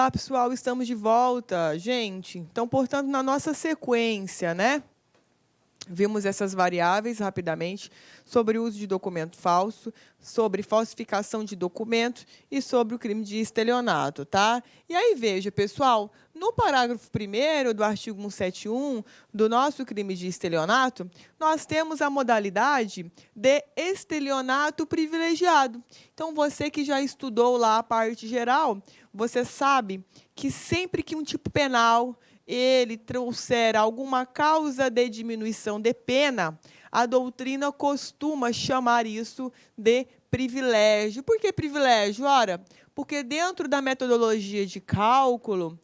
Olá, pessoal, estamos de volta. Gente, então, portanto, na nossa sequência, né? Vimos essas variáveis rapidamente sobre o uso de documento falso, sobre falsificação de documento e sobre o crime de estelionato, tá? E aí, veja, pessoal, no parágrafo 1º do artigo 171 do nosso crime de estelionato, nós temos a modalidade de estelionato privilegiado. Então, você que já estudou lá a parte geral, você sabe que sempre que um tipo penal ele trouxer alguma causa de diminuição de pena, a doutrina costuma chamar isso de privilégio. Por que privilégio? Ora, porque dentro da metodologia de cálculo,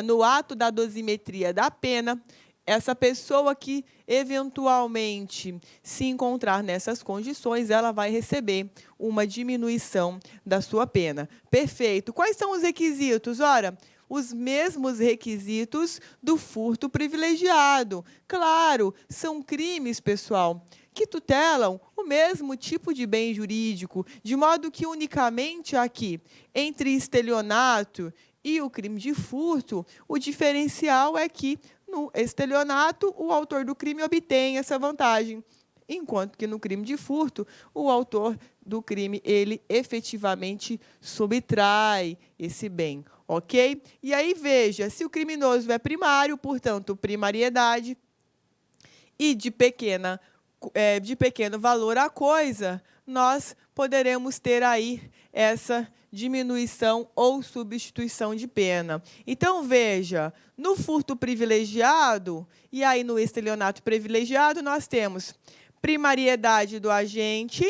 no ato da dosimetria da pena, essa pessoa que eventualmente se encontrar nessas condições, ela vai receber uma diminuição da sua pena. Perfeito. Quais são os requisitos? Ora, os mesmos requisitos do furto privilegiado. Claro, são crimes, pessoal, que tutelam o mesmo tipo de bem jurídico, de modo que unicamente aqui, entre estelionato e o crime de furto, o diferencial é que no estelionato o autor do crime obtém essa vantagem, enquanto que no crime de furto o autor do crime ele efetivamente subtrai esse bem. Ok? E aí, veja, se o criminoso é primário, portanto, primariedade, e de pequeno valor a coisa, nós poderemos ter aí essa diminuição ou substituição de pena. Então, veja, no furto privilegiado, e aí no estelionato privilegiado, nós temos primariedade do agente,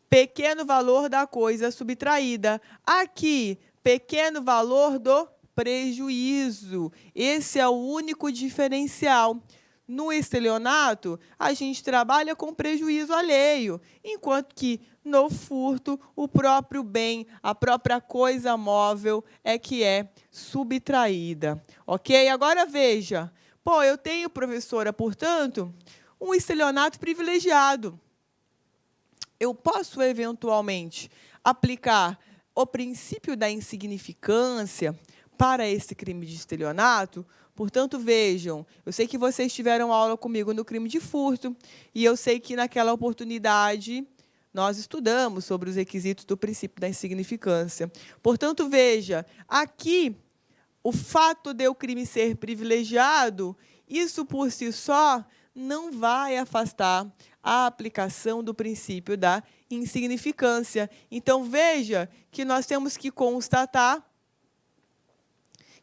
pequeno valor da coisa subtraída. Aqui, pequeno valor do prejuízo. Esse é o único diferencial. No estelionato, a gente trabalha com prejuízo alheio, enquanto que no furto, o próprio bem, a própria coisa móvel é que é subtraída. Ok? Agora, veja. Pô, eu tenho, professora, portanto, um estelionato privilegiado. Eu posso, eventualmente, aplicar o princípio da insignificância para esse crime de estelionato? Portanto, vejam, eu sei que vocês tiveram aula comigo no crime de furto, e eu sei que naquela oportunidade nós estudamos sobre os requisitos do princípio da insignificância. Portanto, veja, aqui, o fato de o crime ser privilegiado, isso por si só não vai afastar a aplicação do princípio da insignificância. Então, veja que nós temos que constatar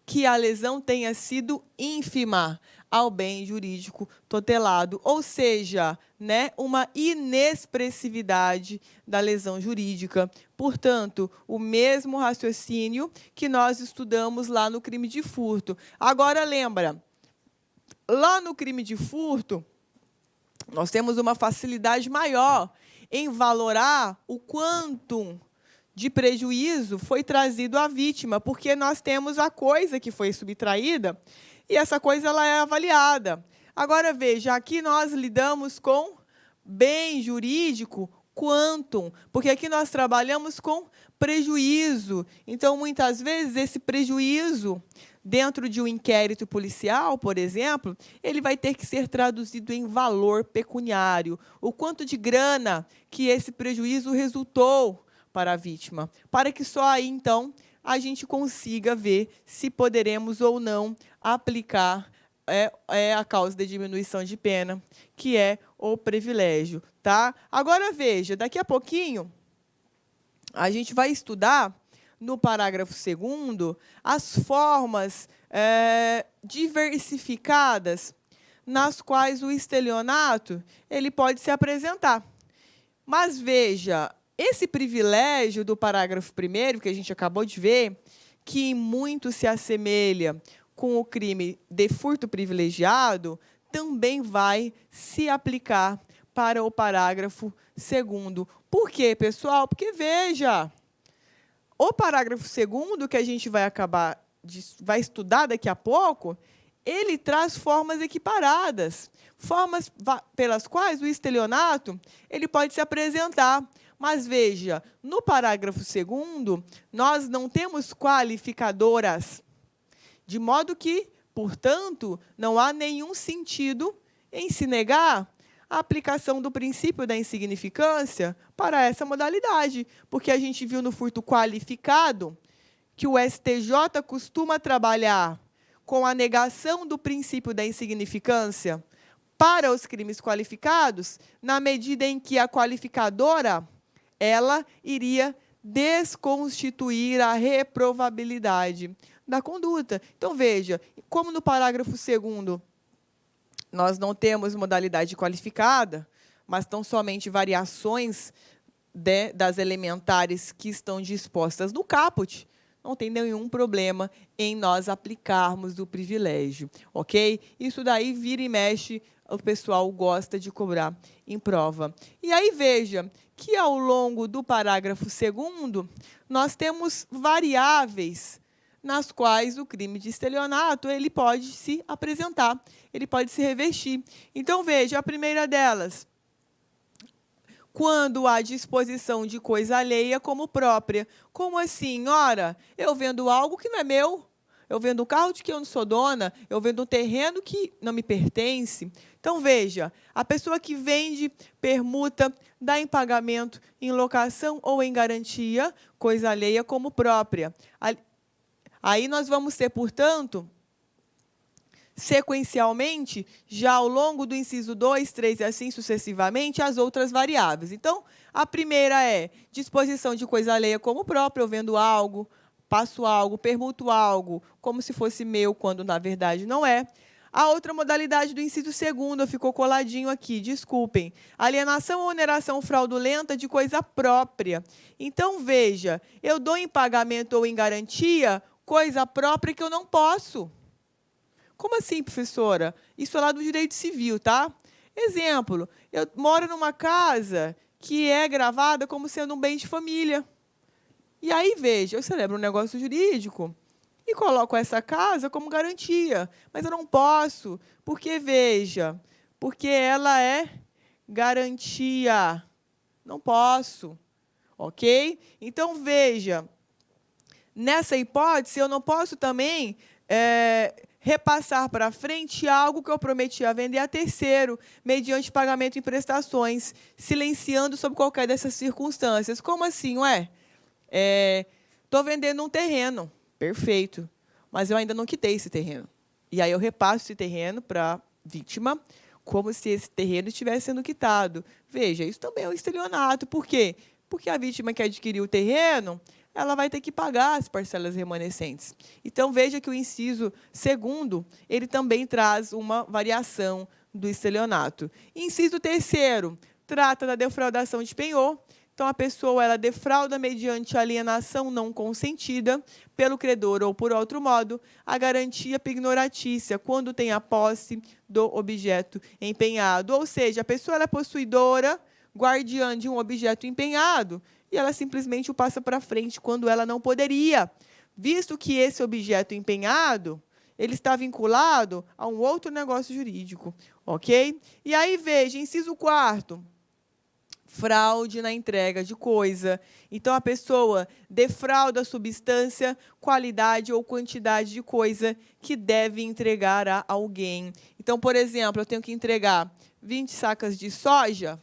que a lesão tenha sido ínfima ao bem jurídico tutelado, ou seja, né, uma inexpressividade da lesão jurídica. Portanto, o mesmo raciocínio que nós estudamos lá no crime de furto. Agora, lembra, lá no crime de furto, nós temos uma facilidade maior em valorar o quantum de prejuízo foi trazido à vítima, porque nós temos a coisa que foi subtraída e essa coisa ela é avaliada. Agora, veja, aqui nós lidamos com bem jurídico quantum, porque aqui nós trabalhamos com prejuízo. Então, muitas vezes, esse prejuízo, dentro de um inquérito policial, por exemplo, ele vai ter que ser traduzido em valor pecuniário. O quanto de grana que esse prejuízo resultou para a vítima, para que só aí, então, a gente consiga ver se poderemos ou não aplicar a causa de diminuição de pena, que é o privilégio. Tá? Agora, veja, daqui a pouquinho, a gente vai estudar, no parágrafo 2º, as formas diversificadas nas quais o estelionato ele pode se apresentar. Mas, veja, esse privilégio do parágrafo 1º, que a gente acabou de ver, que muito se assemelha com o crime de furto privilegiado, também vai se aplicar para o parágrafo 2º. Por quê, pessoal? Porque, veja, o parágrafo 2º, que a gente vai estudar daqui a pouco, ele traz formas equiparadas, formas pelas quais o estelionato ele pode se apresentar. Mas veja, no parágrafo 2º, nós não temos qualificadoras, de modo que, portanto, não há nenhum sentido em se negar a aplicação do princípio da insignificância para essa modalidade, porque a gente viu no furto qualificado que o STJ costuma trabalhar com a negação do princípio da insignificância para os crimes qualificados, na medida em que a qualificadora ela iria desconstituir a reprovabilidade da conduta. Então, veja, como no parágrafo 2º nós não temos modalidade qualificada, mas estão somente variações das elementares que estão dispostas no caput, não tem nenhum problema em nós aplicarmos o privilégio, ok? Isso daí vira e mexe, o pessoal gosta de cobrar em prova. E aí, veja que, ao longo do parágrafo 2º, nós temos variáveis nas quais o crime de estelionato ele pode se apresentar, ele pode se revestir. Então, veja, a primeira delas, quando há disposição de coisa alheia como própria. Como assim? Ora, eu vendo algo que não é meu, eu vendo um carro de que eu não sou dona, eu vendo um terreno que não me pertence. Então, veja, a pessoa que vende, permuta, dá em pagamento, em locação ou em garantia, coisa alheia como própria. Aí nós vamos ter, portanto, sequencialmente, já ao longo do inciso 2, 3 e assim sucessivamente, as outras variáveis. Então, a primeira é disposição de coisa alheia como própria, eu vendo algo, passo algo, permuto algo, como se fosse meu, quando na verdade não é. A outra modalidade do inciso 2º, ficou coladinho aqui, desculpem. Alienação ou oneração fraudulenta de coisa própria. Então, veja, eu dou em pagamento ou em garantia coisa própria que eu não posso. Como assim, professora? Isso é lá do direito civil, tá? Exemplo, eu moro numa casa que é gravada como sendo um bem de família. E aí, veja, eu celebro um negócio jurídico e coloco essa casa como garantia. Mas eu não posso, porque, veja, porque ela é garantia. Não posso, ok? Então, veja, nessa hipótese, eu não posso também repassar para frente algo que eu prometi a vender a terceiro, mediante pagamento em prestações, silenciando sob qualquer dessas circunstâncias. Como assim? Ué, estou vendendo um terreno, perfeito, mas eu ainda não quitei esse terreno. E aí eu repasso esse terreno para a vítima, como se esse terreno estivesse sendo quitado. Veja, isso também é um estelionato. Por quê? Porque a vítima que adquiriu o terreno, ela vai ter que pagar as parcelas remanescentes. Então, veja que o inciso 2º, ele também traz uma variação do estelionato. Inciso 3º, trata da defraudação de penhor. Então, a pessoa ela defrauda mediante alienação não consentida pelo credor ou por outro modo a garantia pignoratícia, quando tem a posse do objeto empenhado. Ou seja, a pessoa ela é possuidora, guardiã de um objeto empenhado, e ela simplesmente o passa para frente quando ela não poderia, visto que esse objeto empenhado ele está vinculado a um outro negócio jurídico, ok? E aí, veja, inciso 4º, fraude na entrega de coisa. Então, a pessoa defrauda a substância, qualidade ou quantidade de coisa que deve entregar a alguém. Então, por exemplo, eu tenho que entregar 20 sacas de soja,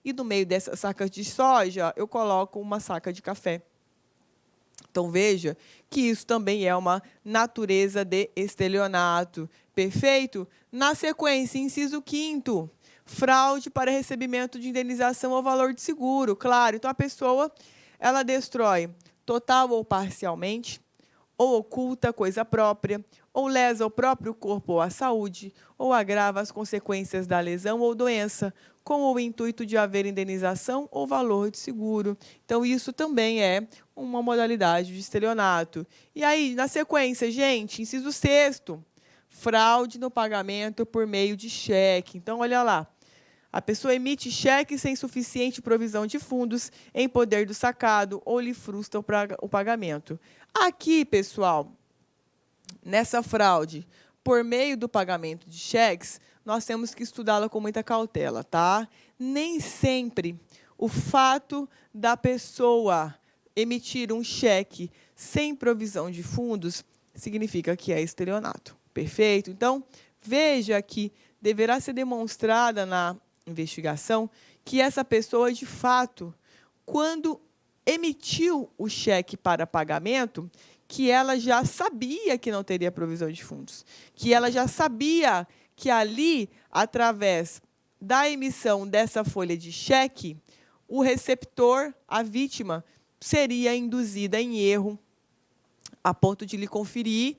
e no meio dessas sacas de soja, eu coloco uma saca de café. Então, veja que isso também é uma natureza de estelionato. Perfeito? Na sequência, inciso 5º, fraude para recebimento de indenização ou valor de seguro. Claro, então a pessoa ela destrói total ou parcialmente, ou oculta coisa própria, ou lesa o próprio corpo ou a saúde, ou agrava as consequências da lesão ou doença, com o intuito de haver indenização ou valor de seguro. Então, isso também é uma modalidade de estelionato. E aí, na sequência, gente, inciso 6º, fraude no pagamento por meio de cheque. Então, olha lá, a pessoa emite cheque sem suficiente provisão de fundos em poder do sacado ou lhe frustra o pagamento. Aqui, pessoal, nessa fraude, por meio do pagamento de cheques, nós temos que estudá-la com muita cautela, tá? Nem sempre O fato da pessoa emitir um cheque sem provisão de fundos significa que é estelionato. Perfeito? Então, veja que deverá ser demonstrada na investigação que essa pessoa, de fato, quando emitiu o cheque para pagamento, que ela já sabia que não teria provisão de fundos, que ela já sabia que ali, através da emissão dessa folha de cheque, o receptor, a vítima, seria induzida em erro a ponto de lhe conferir,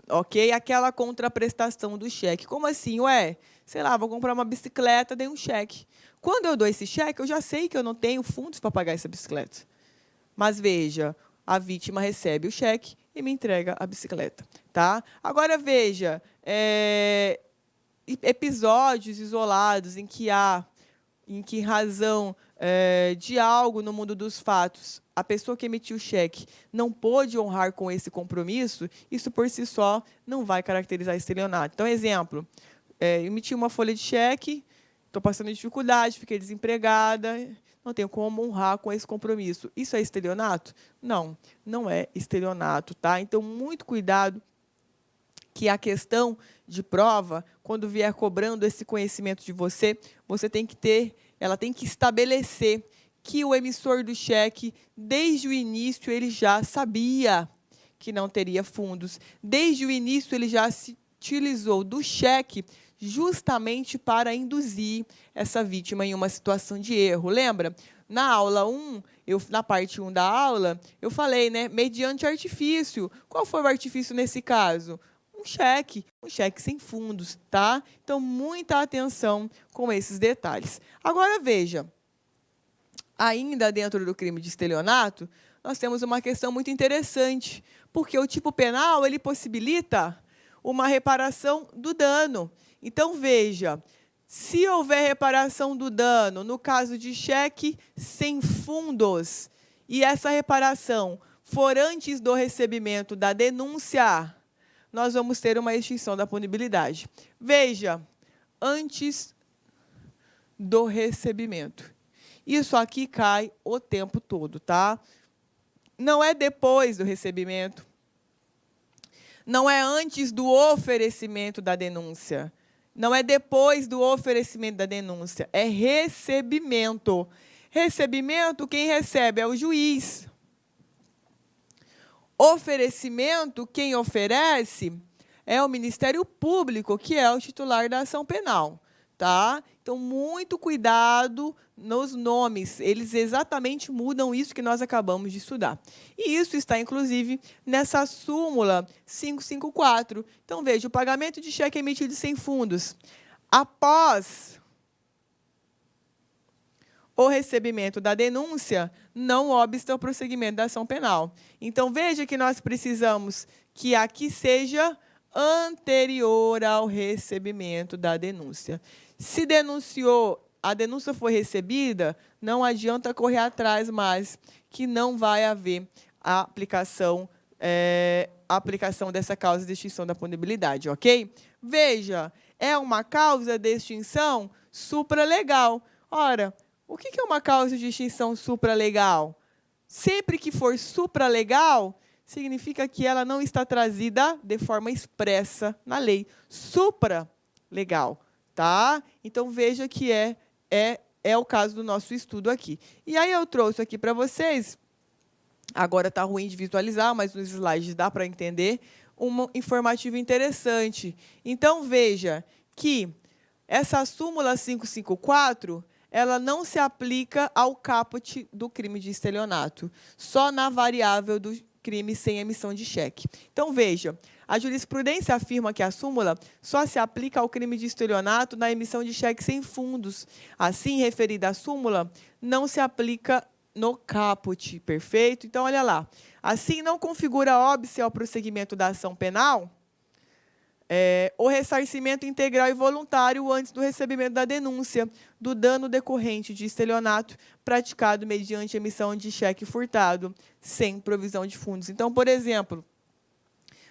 ok, aquela contraprestação do cheque. Como assim? Ué, sei lá, vou comprar uma bicicleta, dei um cheque. Quando eu dou esse cheque, eu já sei que eu não tenho fundos para pagar essa bicicleta. Mas veja, a vítima recebe o cheque e me entrega a bicicleta. Tá? Agora, veja, episódios isolados em que em razão de algo no mundo dos fatos, a pessoa que emitiu o cheque não pôde honrar com esse compromisso, isso por si só não vai caracterizar estelionato. Então, exemplo, emiti uma folha de cheque, estou passando dificuldade, fiquei desempregada, não tenho como honrar com esse compromisso. Isso é estelionato? Não, não é estelionato. Tá? Então, muito cuidado que a questão de prova, quando vier cobrando esse conhecimento de você, ela tem que estabelecer que o emissor do cheque, desde o início, ele já sabia que não teria fundos. Desde o início, ele já se utilizou do cheque justamente para induzir essa vítima em uma situação de erro. Lembra? Na aula 1, na parte 1 da aula, eu falei, né, mediante artifício. Qual foi o artifício nesse caso? Um cheque sem fundos, tá? Então, muita atenção com esses detalhes. Agora, veja, ainda dentro do crime de estelionato, nós temos uma questão muito interessante, porque o tipo penal, ele possibilita uma reparação do dano. Então, veja, se houver reparação do dano, no caso de cheque sem fundos, e essa reparação for antes do recebimento da denúncia, nós vamos ter uma extinção da punibilidade. Veja, antes do recebimento. Isso aqui cai o tempo todo, tá? Não é depois do recebimento. Não é antes do oferecimento da denúncia. Não é depois do oferecimento da denúncia. É recebimento. Recebimento, quem recebe é o juiz. Oferecimento, quem oferece é o Ministério Público, que é o titular da ação penal. Tá? Então, muito cuidado nos nomes. Eles exatamente mudam isso que nós acabamos de estudar. E isso está, inclusive, nessa súmula 554. Então, veja, o pagamento de cheque emitido sem fundos. Após o recebimento da denúncia, não obsta o prosseguimento da ação penal. Então, veja que nós precisamos que aqui seja anterior ao recebimento da denúncia. Se denunciou, a denúncia foi recebida, não adianta correr atrás mais, que não vai haver a aplicação dessa causa de extinção da punibilidade, ok? Veja, é uma causa de extinção supralegal. Ora, o que é uma causa de extinção supralegal? Sempre que for supralegal, significa que ela não está trazida de forma expressa na lei. Supralegal, tá? Então, veja que é o caso do nosso estudo aqui. E aí eu trouxe aqui para vocês, agora está ruim de visualizar, mas nos slides dá para entender, um informativo interessante. Então, veja que essa súmula 554, ela não se aplica ao caput do crime de estelionato, só na variável do crime sem emissão de cheque. Então, veja, a jurisprudência afirma que a súmula só se aplica ao crime de estelionato na emissão de cheque sem fundos. Assim, referida a súmula, não se aplica no caput, perfeito? Então, olha lá. Assim, não configura óbice ao prosseguimento da ação penal o ressarcimento integral e voluntário antes do recebimento da denúncia do dano decorrente de estelionato praticado mediante emissão de cheque furtado, sem provisão de fundos. Então, por exemplo,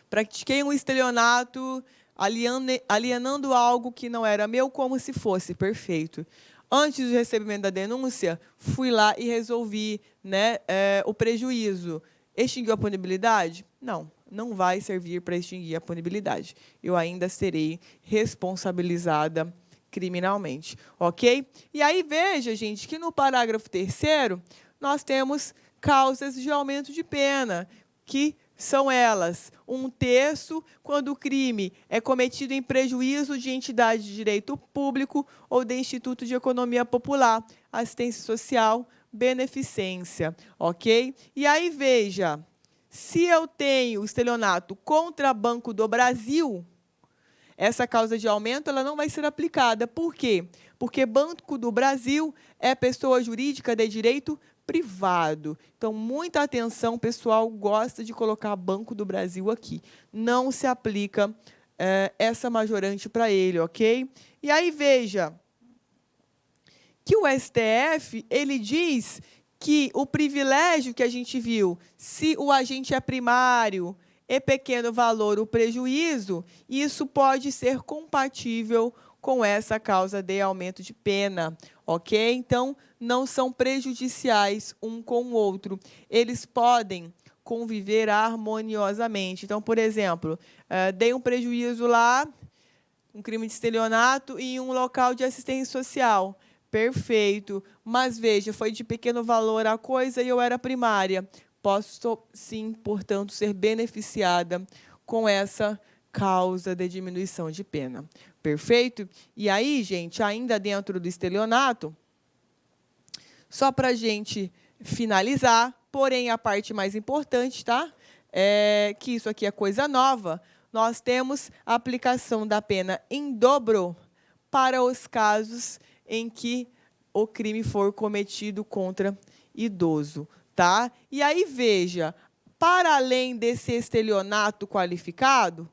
pratiquei um estelionato alienando algo que não era meu como se fosse, perfeito. Antes do recebimento da denúncia, fui lá e resolvi, né, o prejuízo. Extinguiu a punibilidade? Não, não vai servir para extinguir a punibilidade. Eu ainda serei responsabilizada criminalmente, ok? E aí, veja, gente, que no parágrafo 3º, nós temos causas de aumento de pena, que são elas: 1/3 quando o crime é cometido em prejuízo de entidade de direito público ou de instituto de economia popular, assistência social, beneficência, ok? E aí, veja, se eu tenho estelionato contra Banco do Brasil, essa causa de aumento ela não vai ser aplicada. Por quê? Porque Banco do Brasil é pessoa jurídica de direito privado. Então, muita atenção, o pessoal gosta de colocar Banco do Brasil aqui. Não se aplica essa majorante para ele, ok? E aí, veja, que o STF, ele diz que o privilégio que a gente viu, se o agente é primário e pequeno valor o prejuízo, isso pode ser compatível com essa causa de aumento de pena, ok? Então, não são prejudiciais um com o outro. Eles podem conviver harmoniosamente. Então, por exemplo, dei um prejuízo lá, um crime de estelionato em um local de assistência social. Perfeito. Mas, veja, foi de pequeno valor a coisa e eu era primária. Posso, sim, portanto, ser beneficiada com essa causa de diminuição de pena. Perfeito? E aí, gente, ainda dentro do estelionato, só para a gente finalizar, porém a parte mais importante, tá? Que isso aqui é coisa nova, nós temos a aplicação da pena em dobro para os casos em que o crime for cometido contra idoso. Tá? E aí, veja, para além desse estelionato qualificado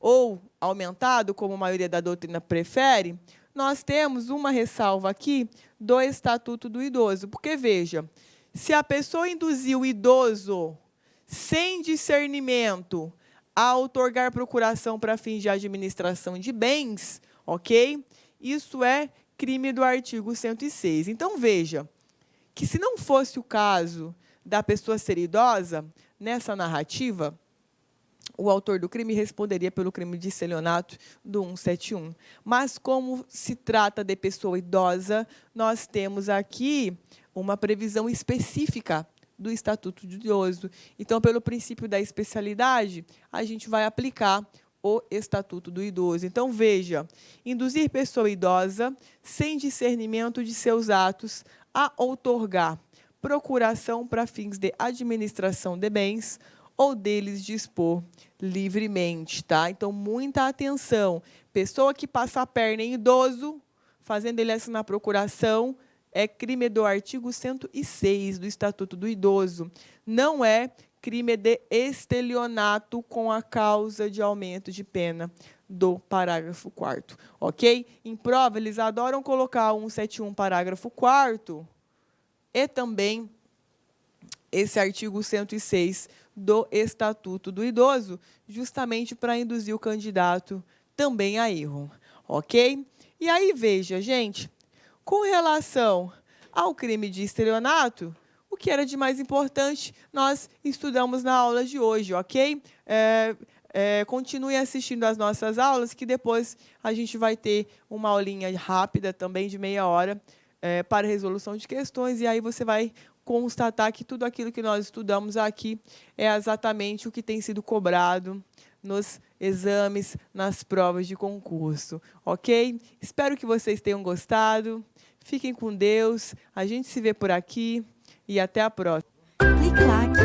ou aumentado, como a maioria da doutrina prefere, nós temos uma ressalva aqui do Estatuto do Idoso. Porque, veja, se a pessoa induziu o idoso sem discernimento a outorgar procuração para fins de administração de bens, ok? Isso é crime do artigo 106. Então, veja, que se não fosse o caso da pessoa ser idosa, nessa narrativa, o autor do crime responderia pelo crime de estelionato do 171. Mas, como se trata de pessoa idosa, nós temos aqui uma previsão específica do Estatuto do Idoso. Então, pelo princípio da especialidade, a gente vai aplicar o Estatuto do Idoso. Então, veja, induzir pessoa idosa sem discernimento de seus atos a outorgar procuração para fins de administração de bens ou deles dispor livremente, tá? Então, muita atenção. Pessoa que passa a perna em idoso, fazendo ele assinar procuração, é crime do artigo 106 do Estatuto do Idoso. Não é crime de estelionato com a causa de aumento de pena do parágrafo 4º, ok? Em prova, eles adoram colocar o 171, parágrafo 4º, e também esse artigo 106 do Estatuto do Idoso, justamente para induzir o candidato também a erro, ok? E aí, veja, gente, com relação ao crime de estelionato, o que era de mais importante, nós estudamos na aula de hoje, ok? Continue assistindo às nossas aulas, que depois a gente vai ter uma aulinha rápida também, de meia hora, para resolução de questões, e aí você vai constatar que tudo aquilo que nós estudamos aqui é exatamente o que tem sido cobrado nos exames, nas provas de concurso, ok? Espero que vocês tenham gostado. Fiquem com Deus. A gente se vê por aqui e até a próxima. Clique like.